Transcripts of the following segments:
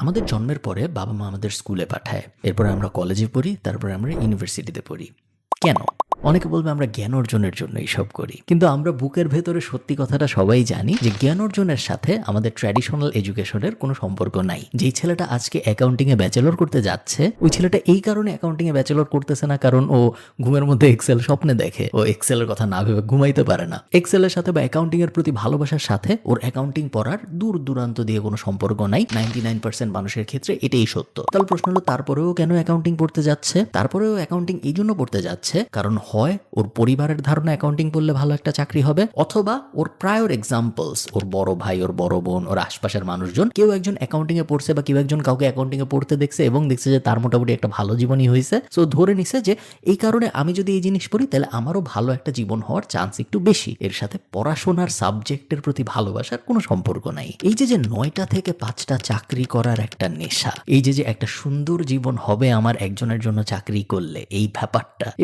আমাদের জন্মের পরে বাবা মা আমাদের স্কুলে পাঠায়, এরপরে আমরা কলেজে পড়ি, তারপরে আমরা ইউনিভার্সিটিতে পড়ি। কেন? অনেকে বলবে আমরা জ্ঞান অর্জনের জন্য এইসব করি, কিন্তু আমরা বুকের ভেতরে সত্যি কথাটা সবাই জানি যে জ্ঞান অর্জনের সাথে আমাদের ট্র্যাডিশনাল এডুকেশনের কোনো সম্পর্ক নাই। যেই ছেলেটা আজকে অ্যাকাউন্টিং এ ব্যাচেলর করতে যাচ্ছে, ওই ছেলেটা এই কারণে অ্যাকাউন্টিং এ ব্যাচেলর করতেছে না কারণ ও ঘুমের মধ্যে এক্সেল স্বপ্নে দেখে, ও এক্সেলের কথা না ভেবে ঘুমাইতে পারে না। এক্সেলের সাথে বা অ্যাকাউন্টিং এর প্রতি ভালোবাসার সাথে ওর অ্যাকাউন্টিং পড়ার দূর দূরান্ত দিয়ে কোনো সম্পর্ক নাই। 99% মানুষের ক্ষেত্রে এটাই সত্য। তাহলে প্রশ্ন হলো, তারপরেও কেন অ্যাকাউন্টিং পড়তে যাচ্ছে? তারপরেও অ্যাকাউন্টিং এই জন্য পড়তে যাচ্ছে কারণ হয় ওর পরিবারের ধারণা অ্যাকাউন্টিং পড়লে ভালো একটা চাকরি হবে, অথবা ওর প্রায়র এক্সাম্পলস, ওর বড় ভাই, ওর বড় বোন, ওর আশপাশের মানুষজন কেউ একজন অ্যাকাউন্টিং এ পড়ছে বা কেউ একজন কাউকে অ্যাকাউন্টিং এ পড়তে দেখছে এবং দেখছে যে তার মোটামুটি একটা ভালো জীবনই হয়েছে। সো ধরে নিছে যে এই কারণে আমি যদি এই জিনিস পড়ি তাহলে আমারও ভালো একটা জীবন হওয়ার চান্স একটু বেশি। এর সাথে পড়াশোনার সাবজেক্টের প্রতি ভালোবাসার কোনো সম্পর্ক নাই। এই যে 9টা থেকে 5টা চাকরি করার একটা নেশা, এই যে একটা সুন্দর জীবন হবে আমার একজনের জন্য চাকরি করলে, এই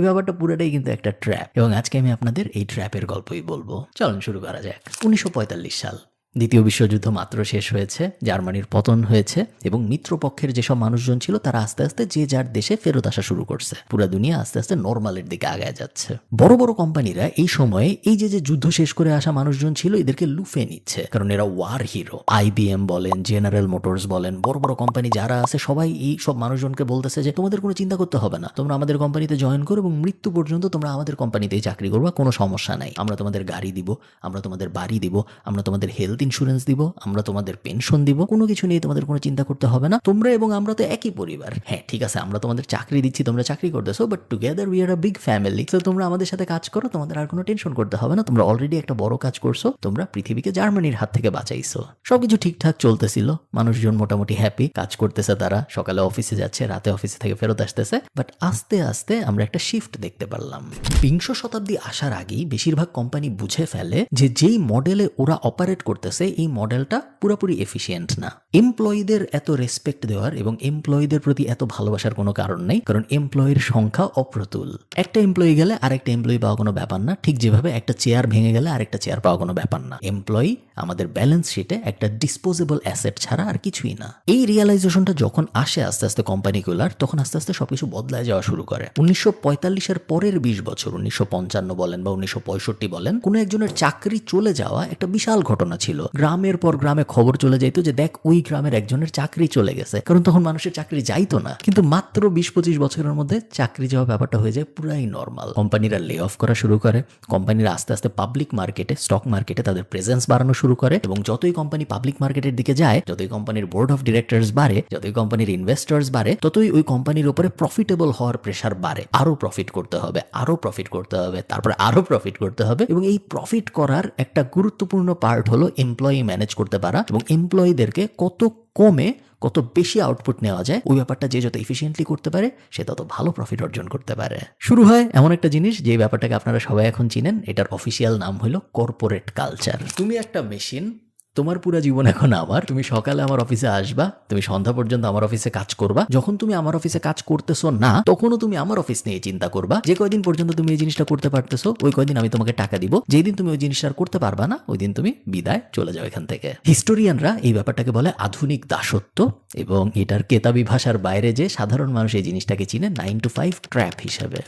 ব্যাপারটা পুরোটাই কিন্তু একটা ট্র্যাপ। এবং আজকে আমি আপনাদের এই ট্র্যাপের গল্পই বলবো। চলুন শুরু করা যাক। 1945 সাল, দ্বিতীয় বিশ্বযুদ্ধ মাত্র শেষ হয়েছে, জার্মানির পতন হয়েছে এবং মিত্রপক্ষের যেসব মানুষজন ছিল তারা আস্তে আস্তে যে যার দেশে ফেরত আসা শুরু করছে। পুরো দুনিয়া আস্তে আস্তে নর্মালের দিকে আগায় যাচ্ছে। বড় বড় কোম্পানিরা এই সময়ে এই যে যুদ্ধ শেষ করে আসা মানুষজন ছিল এদেরকে লুফে নিচ্ছে, কারণ এরা ওয়ার হিরো। IBM বলেন, জেনারেল মোটরস বলেন, বড় বড় কোম্পানি যারা আছে সবাই এই সব মানুষজনকে বলতেছে যে তোমাদের কোনো চিন্তা করতে হবে না, তোমরা আমাদের কোম্পানিতে জয়েন করো এবং মৃত্যু পর্যন্ত তোমরা আমাদের কোম্পানিতেই চাকরি করবা, কোনো সমস্যা নাই। আমরা তোমাদের গাড়ি দিব, আমরা তোমাদের বাড়ি দিব, আমরা তোমাদের হেলথ ইন্স্যুরেন্স দিব, আমরা তোমাদের পেনশন দিব, কোনো কিছু নিয়ে তোমাদের কোনো চিন্তা করতে হবে না। তোমরা এবং আমরা তো একই পরিবার। হ্যাঁ ঠিক আছে, আমরা তোমাদের চাকরি দিচ্ছি, তোমরা চাকরি করতেছো, but together we are a big family. তো তোমরা আমাদের সাথে কাজ করো, তোমাদের আর কোনো টেনশন করতে হবে না। তোমরা অলরেডি একটা বড় কাজ করছো, তোমরা পৃথিবীকে জার্মানির হাত থেকে বাঁচাইছো। সবকিছু ঠিকঠাক চলতেছিল, মানুষজন মোটামুটি হ্যাপি, কাজ করতেছে, তারা সকালে অফিসে যাচ্ছে, রাতে অফিসে থেকে ফেরত আসতেছে। বাট আস্তে আস্তে আমরা একটা শিফট দেখতে পারলাম। 20 শতাব্দী আসার আগেই বেশিরভাগ কোম্পানি বুঝে ফেলে যে যেই মডেলে ওরা অপারেট করতেছে এই মডেলটা পুরোপুরি এফিশিয়েন্ট না। এমপ্লয়ীদের এত রেসপেক্ট দেওয়ার এবং এমপ্লয়ীদের প্রতি এত ভালোবাসার কোনো কারণ নেই, কারণ এমপ্লয়ীর সংখ্যা অপ্রতুল। একটা এমপ্লয়ি গেলে আরেকটা এমপ্লয়ি পাওয়া কোনো ব্যাপার না, ঠিক যেভাবে একটা চেয়ার ভেঙে গেলে আরেকটা চেয়ার পাওয়া কোনো ব্যাপার না। এমপ্লয়ি আমাদের ব্যালেন্স শিটে একটা ডিসপোজেবল অ্যাসেট ছাড়া আর কিছুই না। এই রিয়েলাইজেশনটা যখন আসে আস্তে আস্তে কোম্পানিগুলার, তখন আস্তে আস্তে সবকিছু বদলায় যাওয়া শুরু করে। 1945-এর পরের 20 বছর, 1955 বলেন বা 1965 বলেন, কোনো একজনের চাকরি চলে যাওয়া একটা বিশাল ঘটনা ছিল। গ্রামের পর গ্রামে খবর চলে যাইতো যে দেখ ওই গ্রামের একজনের চাকরি চলে গেছে, কারণ তখন মানুষের চাকরি যাইতো না। কিন্তু মাত্র 20-25 বছরের মধ্যে চাকরি যাওয়া ব্যাপারটা হয়ে যায় পুরাই নর্মাল। কোম্পানিরা লে অফ করা শুরু করে, কোম্পানিরা আস্তে আস্তে পাবলিক মার্কেটে, স্টক মার্কেটে তাদের প্রেজেন্স বাড়ানো শুরু করে, এবং যতই কোম্পানি পাবলিক মার্কেটের দিকে যায়, যতই কোম্পানির বোর্ড অফ ডিরেক্টরস বাড়ে, যতই কোম্পানির ইনভেস্টর্স বাড়ে, ততই ওই কোম্পানির উপরে প্রফিটেবল হওয়ার প্রেশার বাড়ে। আরো প্রফিট করতে হবে, আরো প্রফিট করতে হবে, তারপরে আরো প্রফিট করতে হবে। এবং এই প্রফিট করার একটা গুরুত্বপূর্ণ পার্ট হলো এমপ্লয়ি ম্যানেজ করতে পারা, এবং এমপ্লয়ীদেরকে কত কমে কত বেশি আউটপুট নেওয়া যায় ওই ব্যাপারটা যে যত এফিসিয়েন্টলি করতে পারে সে তত ভালো প্রফিট অর্জন করতে পারে। শুরু হয় এমন একটা জিনিস যে ব্যাপারটাকে আপনারা সবাই এখন চিনেন, এটার অফিসিয়াল নাম হলো কর্পোরেট কালচার। তুমি একটা মেশিন, তোমার পুরো জীবন এখন আমার। তুমি সকালে আমার অফিসে আসবা, তুমি সন্ধ্যা পর্যন্ত আমার অফিসে কাজ করবা। যখন তুমি আমার অফিসে কাজ করতেছো না, তখনও তুমি আমার অফিস নিয়ে চিন্তা করবা। যে কয়দিন পর্যন্ত তুমি এই জিনিসটা করতে পারতেছো ওই কয়দিন আমি তোমাকে টাকা দিব, যেই দিন তুমি ওই জিনিসটা আর করতে পারবা না ওই দিন তুমি বিদায়, চলে যাও এখান থেকে। হিস্টোরিয়ানরা এই ব্যাপারটাকে বলে আধুনিক দাসত্ব, এবং এটার কেতাবি ভাষার বাইরে যে সাধারণ মানুষ এই জিনিসটাকে চিনে 9 to 5 ট্র্যাপ হিসেবে।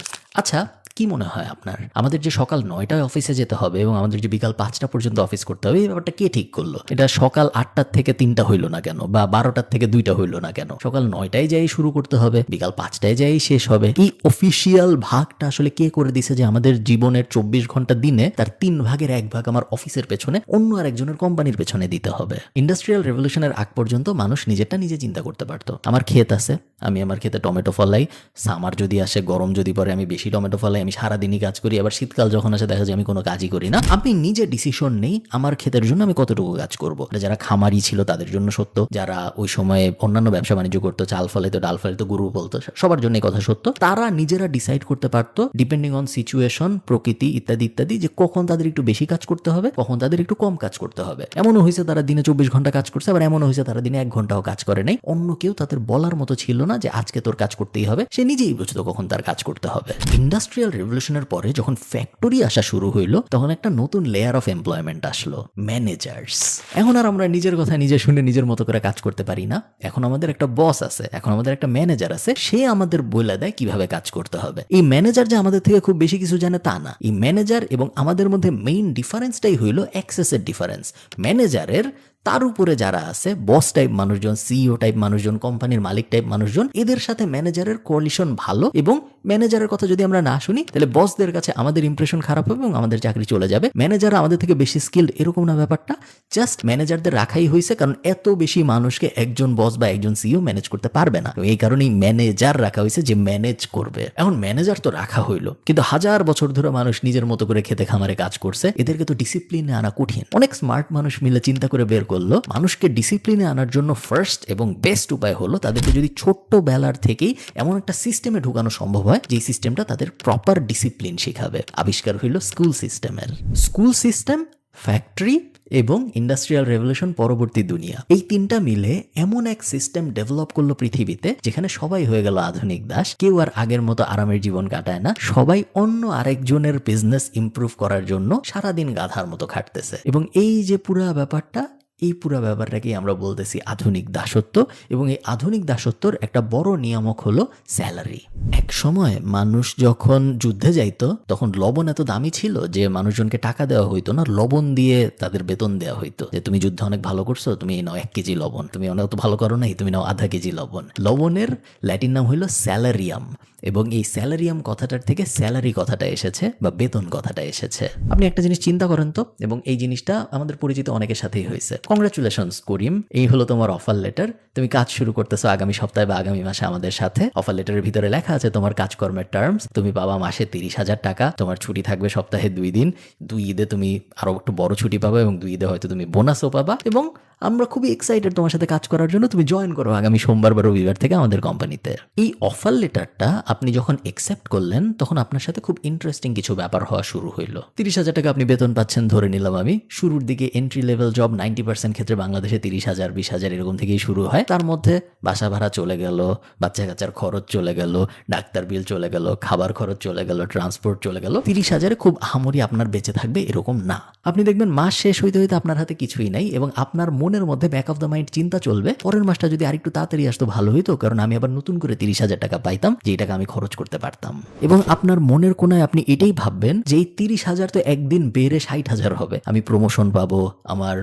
আচ্ছা, কি মনে হয় আপনার, আমাদের যে সকাল 9টায় অফিসে যেতে হবে এবং আমাদের যে বিকাল 5টা পর্যন্ত অফিস করতে হবে, এই ব্যাপারটা কে ঠিক করলো? এটা সকাল 8টার থেকে 3টা হইলো না কেন, বা 12টার থেকে 2টা হইলো না কেন? সকাল 9টায় যাই শুরু করতে হবে, বিকাল 5টায় যাই শেষ হবে। এই অফিসিয়াল ভাগটা আসলে কে করে দিছে যে আমাদের জীবনের 24 ঘন্টা দিনে তার 3 ভাগের 1 ভাগ আমার অফিসের পেছনে, অন্য আরেকজনের কোম্পানির পেছনে দিতে হবে? ইন্ডাস্ট্রিয়াল রেভলিউশনের আগ পর্যন্ত মানুষ নিজেরটা নিজে চিন্তা করতে পারতো। আমার ক্ষেত আছে, আমি আমার ক্ষেতে টমেটো ফলাই, সামার যদি আসে, গরম যদি পড়ে, আমি বেশি টমেটো ফলাই, আমি সারাদিনই কাজ করি। আবার শীতকাল যখন আসে দেখা যায় আমি কোনো কাজই করি না। আমি নিজে ডিসিশন নেই আমার ক্ষেতের জন্য আমি কতটুকু কাজ করবো। যারা খামারি ছিল তাদের জন্য সত্য, যারা ওই সময়ে অন্যান্য ব্যবসা বাণিজ্য করতো, চাল ফলাইতো, ডাল ফলাইতো, গরু বলতো, সবার জন্য এই কথা সত্য। তারা নিজেরা ডিসাইড করতে পারতো ডিপেন্ডিং অন সিচুয়েশন, প্রকৃতি ইত্যাদি ইত্যাদি, যে কখন তাদের একটু বেশি কাজ করতে হবে, কখন তাদের একটু কম কাজ করতে হবে। এমনও হয়েছে তারা দিনে 24 ঘন্টা কাজ করছে, আবার এমনও হয়েছে তারা দিনে 1 ঘন্টাও কাজ করে নাই। অন্য কেউ তাদের বলার মতো ছিল না না যে আজকে তোর কাজ করতেই হবে, সে নিজেই বুঝতো কখন তার কাজ করতে হবে। ইন্ডাস্ট্রিয়াল রেভলিউশনের পরে যখন ফ্যাক্টরি আসা শুরু হইলো তখন একটা নতুন লেয়ার অফ এমপ্লয়মেন্ট আসলো, ম্যানেজার্স। এখন আর আমরা নিজের কথা নিজে শুনে নিজের মতো করে কাজ করতে পারি না। এখন আমাদের একটা বস আছে, এখন আমাদের একটা ম্যানেজার আছে, সে আমাদের বলে দেয় কিভাবে কাজ করতে হবে। এই ম্যানেজার যে আমাদের থেকে খুব বেশি কিছু জানে তা না। এই ম্যানেজার এবং আমাদের মধ্যে মেইন ডিফারেন্সটাই হইল অ্যাক্সেসের ডিফারেন্স। ম্যানেজারের তার উপরে যারা আছে, বস টাইপ মানুষজন, সিইও টাইপ মানুষজন, কোম্পানির মালিক টাইপ মানুষজন, এদের সাথে ম্যানেজারের কোয়ালিশন ভালো, এবং ম্যানেজারের কথা যদি আমরা না শুনি তাহলে বসদের কাছে আমাদের ইমপ্রেশন খারাপ হবে এবং আমাদের চাকরি চলে যাবে। ম্যানেজার আমাদের থেকে বেশি স্কিল্ড এরকম না ব্যাপারটা, জাস্ট ম্যানেজারদের রাখাই হয়েছে কারণ এত বেশি মানুষকে একজন বস বা একজন সিইও ম্যানেজ করতে পারবে না, এই কারণেই ম্যানেজার রাখা হয়েছে যে ম্যানেজ করবে। এখন ম্যানেজার তো রাখা হইলো, কিন্তু হাজার বছর ধরে মানুষ নিজের মতো করে খেতে খামারে কাজ করছে, এদেরকে তো ডিসিপ্লিনে আনা কঠিন। অনেক স্মার্ট মানুষ মিলে চিন্তা করে বের করলো মানুষকে ডিসিপ্লিনে আনার জন্য ফার্স্ট এবং বেস্ট উপায় হলো তাদেরকে যদি ছোট্ট বেলার থেকেই এমন একটা সিস্টেমে ঢুকানো সম্ভব হয় যে সিস্টেমটা তাদের প্রপার ডিসিপ্লিন শেখাবে। আবিষ্কার হইল স্কুল সিস্টেমের। স্কুল সিস্টেম, ফ্যাক্টরি এবং ইন্ডাস্ট্রিয়াল রেভলিউশন পরবর্তী দুনিয়া, এই তিনটা মিলে এমন এক সিস্টেম ডেভেলপ করলো পৃথিবীতে যেখানে সবাই হয়ে গেল আধুনিক দাস। কেউ আর আগের মতো আরামের জীবন কাটায় না, সবাই অন্য আরেকজনের বিজনেস ইমপ্রুভ করার জন্য সারাদিন গাধার মতো খাটতেছে। এবং এই যে পুরা ব্যাপারটা, এই পুরো ব্যাপারটাকেই আমরা বলতেছি আধুনিক দাসত্ব। এবং এই আধুনিক দাসত্বর একটা বড় নিয়ামক হলো স্যালারি। এক সময় মানুষ যখন যুদ্ধে যাইতো তখন লবণ এত দামি ছিল যে মানুষজনকে টাকা দেওয়া হইতো না, লবণ দিয়ে তাদের বেতন দেওয়া হইতো। যে তুমি যুদ্ধে অনেক ভালো করছো, তুমি নাও 1 কেজি লবণ, তুমি অনেক তো ভালো করো নাই, তুমি নাও আধা কেজি লবণ। লবণের ল্যাটিন নাম হইল স্যালারিয়াম, এবং এই স্যালারিয়াম কথাটার থেকে স্যালারি কথাটা এসেছে বা বেতন কথাটা এসেছে। আপনি একটা জিনিস চিন্তা করেন তো, এবং এই জিনিসটা আমাদের পরিচিত অনেকের সাথেই হয়েছে। কংগ্রাচুলেশনস করিম, এই হলো তোমার অফার লেটার, তুমি কাজ শুরু করতেছো আগামী সপ্তাহে বা আগামী মাসে আমাদের সাথে। অফার লেটারের ভিতরে লেখা আছে তোমার কাজকর্মের টার্মস, তুমি পাবা মাসে 30,000 টাকা, তোমার ছুটি থাকবে সপ্তাহে 2 দিন, 2 ঈদে তুমি আরো একটু বড় ছুটি পাবা এবং 2 ঈদে হয়তো তুমি বোনাসও পাবা, এবং আমরা খুবই এক্সাইটেড তোমার সাথে কাজ করার জন্য, তুমি জয়েন করো আগামী সোমবার বা রবিবার থেকে আমাদের কোম্পানিতে। এই অফার লেটারটা আপনি যখন অ্যাকসেপ্ট করলেন তখন আপনার সাথে খুব ইন্টারেস্টিং কিছু ব্যাপার হওয়া শুরু হইলো। 30,000 টাকা আপনি বেতন পাচ্ছেন ধরে নিলাম আমি। শুরুর দিকে এন্ট্রি লেভেল জব 90% ক্ষেত্রে বাংলাদেশে 30,000 20,000 এরকম থেকেই শুরু হয়। তার মধ্যে বাসা ভাড়া চলে গেল, বাচ্চা কাচ্চার খরচ চলে গেল, ডাক্তার বিল চলে গেল, খাবার খরচ চলে গেল, ট্রান্সপোর্ট চলে গেল। 30,000 খুব আহামরি আপনার বেঁচে থাকবে এরকম না। আপনি দেখবেন মাস শেষ হইতে হইতে আপনার হাতে কিছুই নাই, এবং আপনার মনের মধ্যে ব্যাক অফ দ্য মাইন্ড চিন্তা চলবে পরের মাসটা যদি আরেকটু তাড়াতাড়ি আসতো ভালো হইতো, কারণ আমি আবার নতুন করে 30,000 টাকা পাইতাম, যে টাকা আমি খরচ করতে পারতাম। এবং আপনার মনের কোনায় আপনি এটাই ভাববেন যে এই 30,000 তো একদিন বেড়ে 60,000 হবে, আমি প্রমোশন পাবো, আমার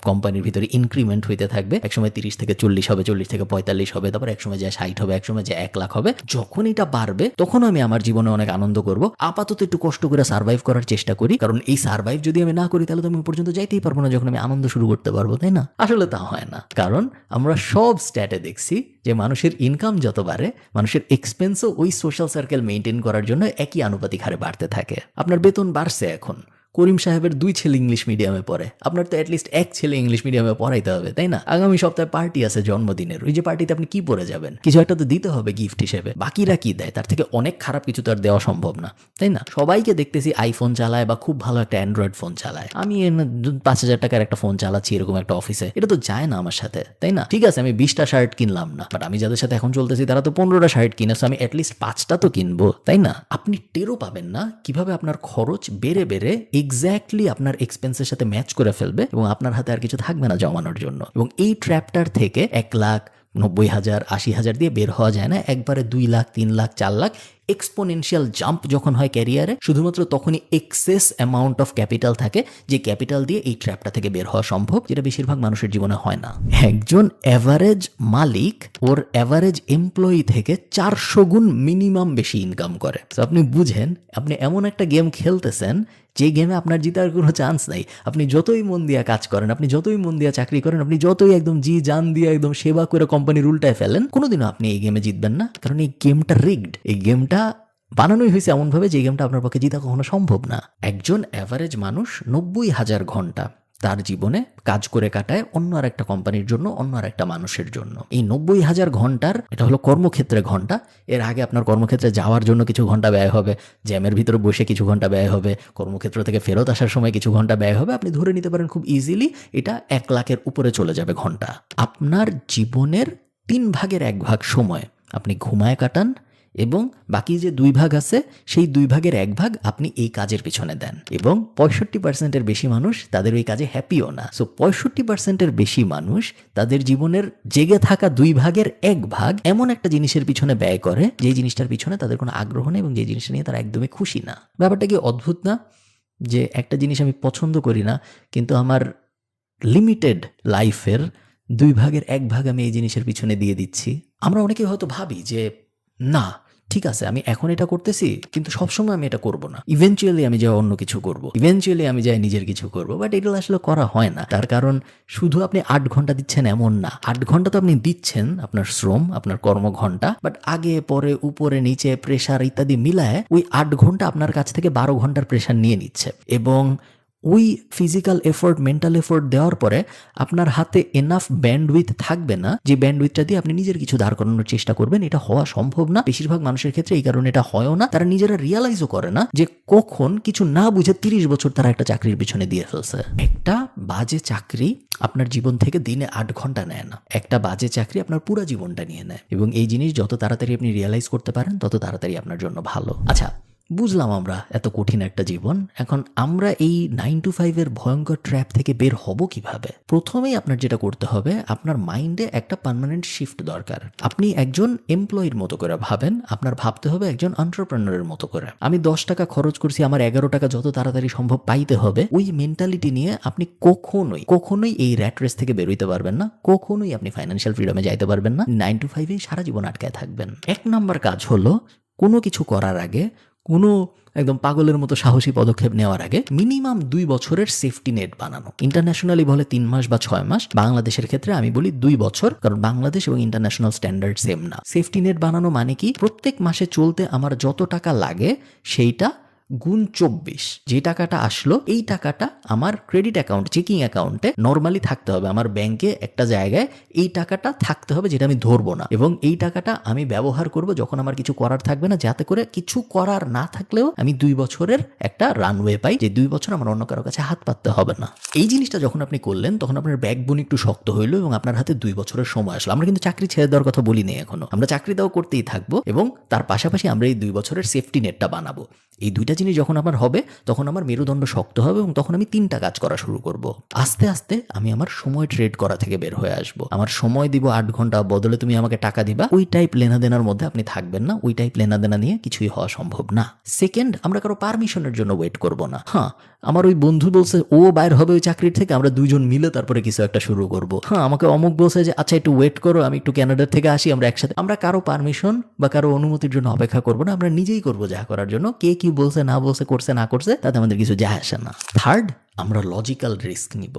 কোম্পানির ভিতরে ইনক্রিমেন্ট হইতে থাকবে, একসময় 30 থেকে 40 হবে, 40 থেকে 45 হবে, তারপর একসময় যায় 60 হবে, একসময় যায় 1 লাখ হবে। যখন এটা বাড়বে তখন আমি আমার জীবনে অনেক আনন্দ করব। আপাতত একটু কষ্ট করে সার্ভাইভ করার চেষ্টা করি, কারণ এই সার্ভাইভ যদি আমি না করি তাহলে তো আমি পর্যন্ত যাইতেই পারবো না যখন আমি আনন্দ শুরু করতে পারবো, তাই না? আসলে তা হয় না, কারণ আমরা সব স্ট্যাটে দেখছি যে মানুষের ইনকাম যত বাড়ে মানুষের এক্সপেন্সও ওই সোশ্যাল সার্কেল মেনটেন করার জন্য একই আনুপাতিক হারে বাড়তে থাকে। আপনার বেতন বাড়ছে, এখন করিম সাহেবের 2 ছেলে ইংলিশ মিডিয়ামে পড়ে, আপনার তো অ্যাটলিস্ট 1 ছেলে ইংলিশ মিডিয়ামে পড়াইতে হবে, তাই না? আগামী সপ্তাহে পার্টি আছে জন্মদিনের, ওই যে পার্টিতে আপনি কি পরে যাবেন? কিছু একটা তো দিতে হবে গিফট হিসেবে। বাকিরা কি দেয় তার থেকে অনেক খারাপ কিছু তো আর দেওয়া সম্ভব না, তাই না? সবাইকে দেখতেছি আইফোন চালায় বা খুব ভালো একটা অ্যান্ড্রয়েড ফোন চালায়, আমি 5,000 টাকার একটা ফোন চালাচ্ছি এরকম একটা অফিসে, এটা তো যায় না আমার সাথে, তাই না? ঠিক আছে আমি 20টা শার্ট কিনলাম না, বাট আমি যাদের সাথে এখন চলতেছি তারা তো 15টা শার্ট কিনেছে, আমি অ্যাটলিস্ট 5টা তো কিনবো, তাই না? আপনি টেরও পাবেন না কিভাবে আপনার খরচ বেড়ে বেড়ে এক্স্যাক্টলি আপনার এক্সপেন্সের সাথে ম্যাচ করে ফেলবে এবং আপনার হাতে আর কিছু থাকবে না জমানোর জন্য। এবং এই ট্র্যাপটার থেকে 1,90,000 80,000 দিয়ে বের হওয়া যায় না, একবারে 2 লাখ 3 লাখ 4 লাখ এক্সপোনেনশিয়াল জাম্প যখন হয় ক্যারিয়ারে, শুধুমাত্র তখনই এক্সেস অ্যামাউন্ট অফ ক্যাপিটাল থাকে, যে ক্যাপিটাল দিয়ে এই ট্র্যাপটা থেকে বের হওয়া সম্ভব, যেটা বেশিরভাগ মানুষের জীবনে হয় না। একজন অ্যাভারেজ মালিক ওর অ্যাভারেজ এমপ্লয়ি থেকে 400 গুণ মিনিমাম বেশি ইনকাম করে। তো আপনি বুঝেন, আপনি এমন একটা গেম খেলতেছেন যে গেমে আপনার জিতার কোনো চান্স নাই। আপনি যতই মন দিয়ে কাজ করেন, আপনি যতই মন দিয়ে চাকরি করেন, আপনি যতই একদম জি জান দিয়ে একদম সেবা করে কোম্পানির উল্টায় ফেলেন, কোনোদিনও আপনি এই গেমে জিতবেন না, কারণ এই গেমটা রিগড। এই গেমটা বানানোই হয়েছে এমনভাবে যে গেমটা আপনার পক্ষে জিতা কখনো সম্ভব না। একজন অ্যাভারেজ মানুষ 90,000 ঘন্টা তার জীবনে কাজ করে কাটায় অন্য আর একটা কোম্পানির জন্য, অন্য আর একটা মানুষের জন্য। এই 90,000 ঘন্টার এটা হলো কর্মক্ষেত্রে ঘন্টা। এর আগে আপনার কর্মক্ষেত্রে যাওয়ার জন্য কিছু ঘন্টা ব্যয় হবে, জ্যামের ভিতরে বসে কিছু ঘন্টা ব্যয় হবে, কর্মক্ষেত্র থেকে ফেরত আসার সময় কিছু ঘন্টা ব্যয় হবে। আপনি ধরে নিতে পারেন খুব ইজিলি এটা 1 লাখের উপরে চলে যাবে ঘন্টা। আপনার জীবনের 3 ভাগের 1 ভাগ সময় আপনি ঘুমায় কাটান এবং বাকি যে 2 ভাগ আছে সেই 2 ভাগের 1 ভাগ আপনি এই কাজের পিছনে দেন। এবং 65%-এর বেশি মানুষ তাদের ওই কাজে হ্যাপিও না। সো 65%-এর বেশি মানুষ তাদের জীবনের জেগে থাকা 2 ভাগের 1 ভাগ এমন একটা জিনিসের পিছনে ব্যয় করে যে জিনিসটার পিছনে তাদের কোনো আগ্রহ নেই এবং যে জিনিসটা নিয়ে তারা একদমই খুশি না। ব্যাপারটা কি অদ্ভুত না? যে একটা জিনিস আমি পছন্দ করি না, কিন্তু আমার লিমিটেড লাইফের 2 ভাগের 1 ভাগ আমি এই জিনিসের পিছনে দিয়ে দিচ্ছি। আমরা অনেকে হয়তো ভাবি যে না ঠিক আছে, আমি এখন এটা করতেছি কিন্তু সবসময় আমি এটা করব না, ইভেনচুয়ালি আমি যাই অন্য কিছু করব, ইভেনচুয়ালি আমি যাই নিজের কিছু করব। বাট এগুলো আসলে করা হয় না। তার কারণ শুধু আপনি 8 ঘন্টা দিচ্ছেন এমন না। 8 ঘন্টা তো আপনি দিচ্ছেন আপনার শ্রম, আপনার কর্মঘণ্টা, বাট আগে পরে উপরে নিচে প্রেশার ইত্যাদি মিলায় ওই 8 ঘন্টা আপনার কাছ থেকে 12 ঘন্টার প্রেশার নিয়ে নিচ্ছে। এবং ওই ফিজিক্যাল এফোর্ট, মেন্টাল এফোর্ট দেওয়ার পরে আপনার হাতে এনাফ ব্যান্ডউইথ থাকবে না যে ব্যান্ডউইথটা দিয়ে আপনি নিজের কিছু দাঁড় করানোর চেষ্টা করবেন। এটা হওয়া সম্ভব না বেশিরভাগ মানুষের ক্ষেত্রে। এই কারণে এটা হয়ও না। তারা নিজেরা রিয়ালাইজও করে না যে কখন কিছু না বুঝে 30 বছর তারা একটা চাকরির পিছনে দিয়ে ফেলছে। একটা বাজে চাকরি আপনার জীবন থেকে দিনে 8 ঘন্টা নেয় না। একটা বাজে চাকরি আপনার পুরো জীবনটা নিয়ে নেয়। এবং এই জিনিস যত তাড়াতাড়ি আপনি রিয়ালাইজ করতে পারেন তত তাড়াতাড়ি আপনার জন্য ভালো। আচ্ছা, বুঝলাম আমরা এত কঠিন একটা জীবন। এখন আমরা এই 9 to 5 এর ভয়ঙ্কর ট্র্যাপ থেকে বের হব কিভাবে? প্রথমেই আপনার যেটা করতে হবে, আপনার মাইন্ডে একটা পার্মানেন্ট শিফট দরকার। আপনি একজন এমপ্লয়ির মতো করে ভাবেন, আপনার ভাবতে হবে একজন এন্টারপ্রেনারের মতো করে। আমি 10 টাকা খরচ করছি, আমার 11 টাকা যত তাড়াতাড়ি সম্ভব পাইতে হবে। ওই মেন্টালিটি নিয়ে আপনি কখনোই এই র্যাট রেস থেকে বেরোইতে পারবেন না। কখনোই আপনি ফাইন্যান্সিয়াল ফ্রিডমে যাইতে পারবেন না। 9 to 5 সারা জীবন আটকায় থাকবেন। 1 নাম্বার কাজ হলো, কোনো কিছু করার আগে, কোনো একদম পাগলের মতো সাহসী পদক্ষেপ নেওয়ার আগে মিনিমাম 2 বছরের সেফটি নেট বানানো। ইন্টারন্যাশনালি বলে 3 মাস বা 6 মাস, বাংলাদেশের ক্ষেত্রে আমি বলি 2 বছর, কারণ বাংলাদেশ এবং ইন্টারন্যাশনাল স্ট্যান্ডার্ড সেম না। সেফটি নেট বানানো মানে কি? প্রত্যেক মাসে চলতে আমার যত টাকা লাগে সেইটা গুণ 24। যে টাকাটা আসলো এই টাকাটা আমার ক্রেডিট অ্যাকাউন্ট, চেকিং অ্যাকাউন্টে নর্মালি থাকতে হবে। আমার ব্যাংকে একটা জায়গায় এই টাকাটা থাকতে হবে যেটা আমি ধরবো না। এবং এই টাকাটা আমি ব্যবহার করব যখন আমার কিছু করার থাকবে না, যাতে করে কিছু করার না থাকলেও আমি 2 বছরের একটা রানওয়ে পাই, যে 2 বছর আমার অন্য কারো কাছে হাত পাততে হবে না। এই জিনিসটা যখন আপনি করলেন তখন আপনার ব্যাকবোন একটু শক্ত হইলো এবং আপনার হাতে 2 বছরের সময় আসলো। আমরা কিন্তু চাকরি ছেড়ে দেওয়ার কথা বলি নেই এখনো। আমরা চাকরি দাও করতেই থাকবো এবং তার পাশাপাশি আমরা এই 2 বছরের সেফটি নেটটা বানাবো। এই 2টা জিনিস যখন আমার হবে তখন আমার মেরুদণ্ড শক্ত হবে এবং তখন আমি 3টা কাজ করা শুরু করব। আস্তে আস্তে আমি আমার সময় ট্রেড করা থেকে বের হয়ে আসবো। আমার সময় দিব 8 ঘন্টা, বদলে তুমি আমাকে টাকা দিবা, ওই টাইপ লেনাদেনার মধ্যে আপনি থাকবেন না। ওই টাইপ লেনাদেনা নিয়ে কিছুই হওয়া সম্ভব না। সেকেন্ড, আমরা কারো পারমিশনের জন্য ওয়েট করব না। হ্যাঁ, আমার ওই বন্ধু বলছে ও বাইর হবে ওই চাকরির থেকে, আমরা 2 জন মিলে তারপরে কিছু একটা শুরু করব। হ্যাঁ, আমাকে অমুক বলছে যে আচ্ছা একটু ওয়েট করো, আমি একটু ক্যানাডার থেকে আসি, আমরা একসাথে। আমরা কারো পারমিশন বা কারো অনুমতির জন্য অপেক্ষা করব না। আমরা নিজেই করবো যা করার জন্য। কে কি বলছে না বলছে, করছে না করছে, তাতে আমাদের কিছু যায় আসে না। থার্ড, আমরা লজিক্যাল রিস্ক নিব।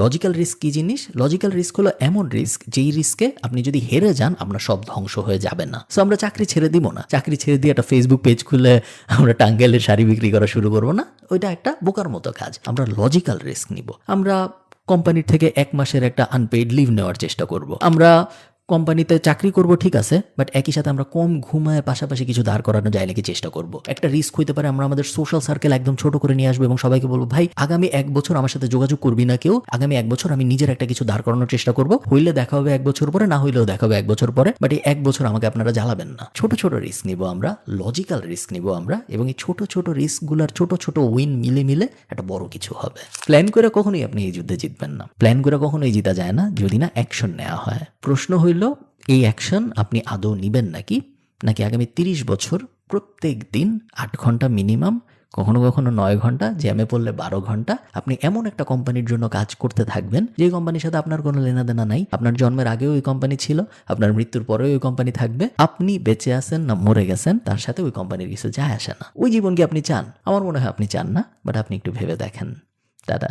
লজিক্যাল রিস্ক কি জিনিস? লজিক্যাল রিস্ক হলো এমন রিস্ক যেই রিস্কে আপনি যদি হেরে যান আপনার সব ধ্বংস হয়ে যাবে না। সো আমরা চাকরি ছেড়ে দিব না। চাকরি ছেড়ে দিয়ে একটা ফেসবুক পেজ খুলে আমরা টাঙ্গাইলের শাড়ি বিক্রি করা শুরু করবো না। ওইটা একটা বোকার মতো কাজ। আমরা লজিক্যাল রিস্ক নিব। আমরা কোম্পানির থেকে 1 মাসের একটা আনপেইড লিভ নেওয়ার চেষ্টা করব। আমরা কোম্পানিতে চাকরি করব ঠিক আছে, বাট একই সাথে আমরা কম ঘুমায় পাশাপাশি কিছু দাঁড় করানো যায় নাকি চেষ্টা করব। একটা রিস্ক হইতে পারে আমরা আমাদের সোশ্যাল সার্কেল একদম ছোট করে নিয়ে আসবো এবং সবাইকে বলবো ভাই আগামী 1 বছর আমার সাথে যোগাযোগ করবি না কেউ। আগামী 1 বছর আমি নিজের একটা কিছু দাঁড় করানোর চেষ্টা করব। হইলে দেখা হবে 1 বছর পরে, না হইলেও দেখা হবে 1 বছর পরে, বাট এই 1 বছর আমাকে আপনারা জ্বালাবেন না। ছোট ছোট রিস্ক নিব আমরা, লজিক্যাল রিস্ক নিব আমরা, এবং এই ছোট ছোট রিস্কগুলোর ছোট ছোট উইন মিলে মিলে একটা বড় কিছু হবে। প্ল্যান করে কখনোই আপনি এই যুদ্ধে জিতবেন না। প্ল্যান করে কখনোই জিতা যায় না যদি না অ্যাকশন নেওয়া হয়। প্রশ্ন হইল এই অ্যাকশন আপনি আদৌ নিবেন নাকি আগামী 30 বছর প্রত্যেক দিন 8 ঘন্টা মিনিমাম, কখনো কখনো 9 ঘন্টা, জ্যামে পড়লে 12 ঘন্টা আপনি এমন একটা কোম্পানির জন্য কাজ করতে থাকবেন যে কোম্পানির সাথে আপনার কোনো লেনাদেনা নাই। আপনার জন্মের আগেও ওই কোম্পানি ছিল, আপনার মৃত্যুর পরেও ওই কোম্পানি থাকবে। আপনি বেঁচে আছেন না মরে গেছেন তার সাথে ওই কোম্পানির কিছু যায় আসে না। ওই জীবন কি আপনি চান? আমার মনে হয় আপনি চান না, বাট আপনি একটু ভেবে দেখেন দাদা।